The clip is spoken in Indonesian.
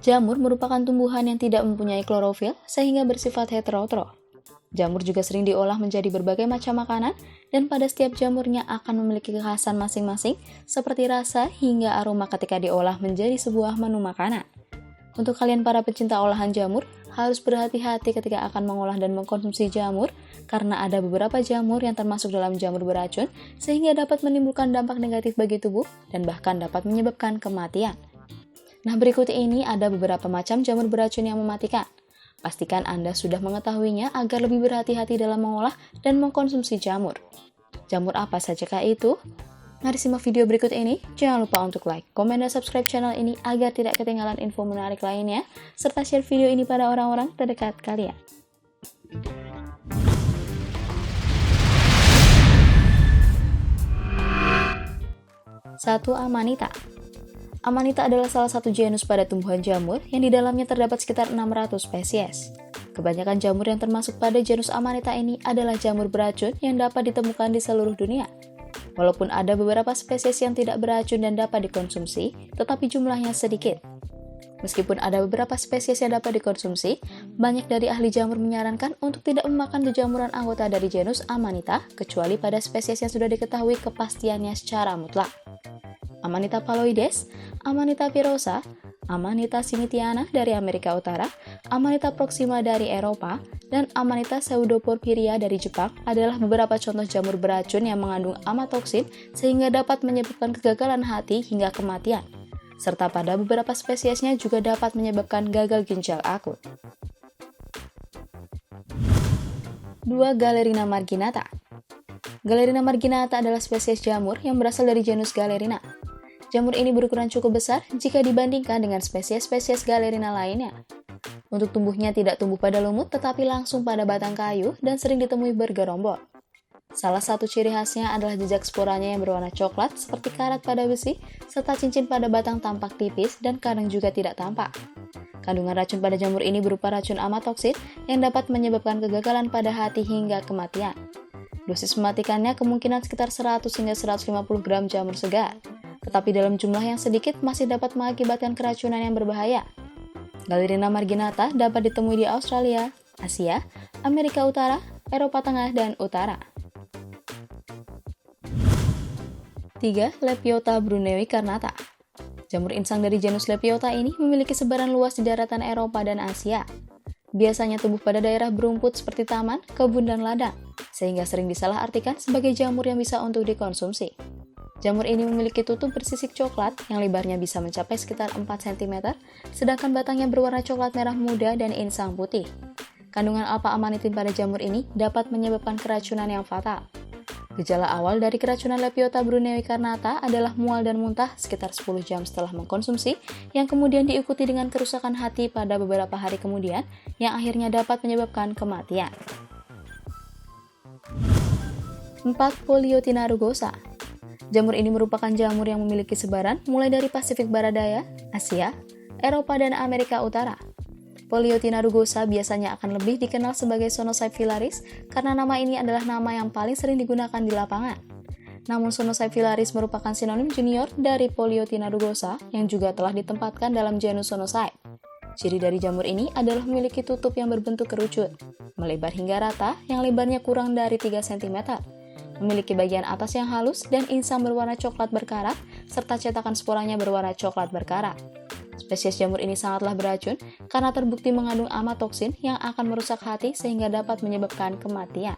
Jamur merupakan tumbuhan yang tidak mempunyai klorofil sehingga bersifat heterotrof. Jamur juga sering diolah menjadi berbagai macam makanan dan pada setiap jamurnya akan memiliki kekhasan masing-masing seperti rasa hingga aroma ketika diolah menjadi sebuah menu makanan. Untuk kalian para pecinta olahan jamur, harus berhati-hati ketika akan mengolah dan mengkonsumsi jamur karena ada beberapa jamur yang termasuk dalam jamur beracun sehingga dapat menimbulkan dampak negatif bagi tubuh dan bahkan dapat menyebabkan kematian. Nah, berikut ini ada beberapa macam jamur beracun yang mematikan. Pastikan Anda sudah mengetahuinya agar lebih berhati-hati dalam mengolah dan mengkonsumsi jamur. Jamur apa sajakah itu? Mari simak video berikut ini. Jangan lupa untuk like, komen, dan subscribe channel ini agar tidak ketinggalan info menarik lainnya, serta share video ini pada orang-orang terdekat kalian. 1. Amanita. Amanita adalah salah satu genus pada tumbuhan jamur yang di dalamnya terdapat sekitar 600 spesies. Kebanyakan jamur yang termasuk pada genus Amanita ini adalah jamur beracun yang dapat ditemukan di seluruh dunia. Walaupun ada beberapa spesies yang tidak beracun dan dapat dikonsumsi, tetapi jumlahnya sedikit. Meskipun ada beberapa spesies yang dapat dikonsumsi, banyak dari ahli jamur menyarankan untuk tidak memakan jejamuran anggota dari genus Amanita, kecuali pada spesies yang sudah diketahui kepastiannya secara mutlak. Amanita phalloides, Amanita pirosa, Amanita simitiana dari Amerika Utara, Amanita proxima dari Eropa, dan Amanita pseudoporphyria dari Jepang adalah beberapa contoh jamur beracun yang mengandung amatoksin sehingga dapat menyebabkan kegagalan hati hingga kematian, serta pada beberapa spesiesnya juga dapat menyebabkan gagal ginjal akut. 2. Galerina marginata. Galerina marginata adalah spesies jamur yang berasal dari genus Galerina. Jamur ini berukuran cukup besar jika dibandingkan dengan spesies-spesies Galerina lainnya. Untuk tumbuhnya tidak tumbuh pada lumut tetapi langsung pada batang kayu dan sering ditemui bergerombol. Salah satu ciri khasnya adalah jejak sporanya yang berwarna coklat seperti karat pada besi, serta cincin pada batang tampak tipis dan kadang juga tidak tampak. Kandungan racun pada jamur ini berupa racun amatoksin yang dapat menyebabkan kegagalan pada hati hingga kematian. Dosis mematikannya kemungkinan sekitar 100 hingga 150 gram jamur segar, tetapi dalam jumlah yang sedikit masih dapat mengakibatkan keracunan yang berbahaya. Galerina marginata dapat ditemui di Australia, Asia, Amerika Utara, Eropa Tengah, dan Utara. 3. Lepiota brunewi carnata. Jamur insang dari genus Lepiota ini memiliki sebaran luas di daratan Eropa dan Asia. Biasanya tumbuh pada daerah berumput seperti taman, kebun, dan ladang, sehingga sering disalahartikan sebagai jamur yang bisa untuk dikonsumsi. Jamur ini memiliki tutup bersisik coklat yang lebarnya bisa mencapai sekitar 4 cm, sedangkan batangnya berwarna coklat merah muda dan insang putih. Kandungan alpha-amanitin pada jamur ini dapat menyebabkan keracunan yang fatal. Gejala awal dari keracunan Lepiota brunewi carnata adalah mual dan muntah sekitar 10 jam setelah mengkonsumsi, yang kemudian diikuti dengan kerusakan hati pada beberapa hari kemudian, yang akhirnya dapat menyebabkan kematian. 4. Polyiotina rugosa. Jamur ini merupakan jamur yang memiliki sebaran mulai dari Pasifik Barat Daya, Asia, Eropa, dan Amerika Utara. Polyiotina rugosa biasanya akan lebih dikenal sebagai Sonocyphilaris karena nama ini adalah nama yang paling sering digunakan di lapangan. Namun Sonocyphilaris merupakan sinonim junior dari Polyiotina rugosa yang juga telah ditempatkan dalam genus Sonocype. Ciri dari jamur ini adalah memiliki tutup yang berbentuk kerucut, melebar hingga rata yang lebarnya kurang dari 3 cm. Memiliki bagian atas yang halus dan insang berwarna coklat berkarat, serta cetakan sporanya berwarna coklat berkarat. Spesies jamur ini sangatlah beracun karena terbukti mengandung amatoksin yang akan merusak hati sehingga dapat menyebabkan kematian.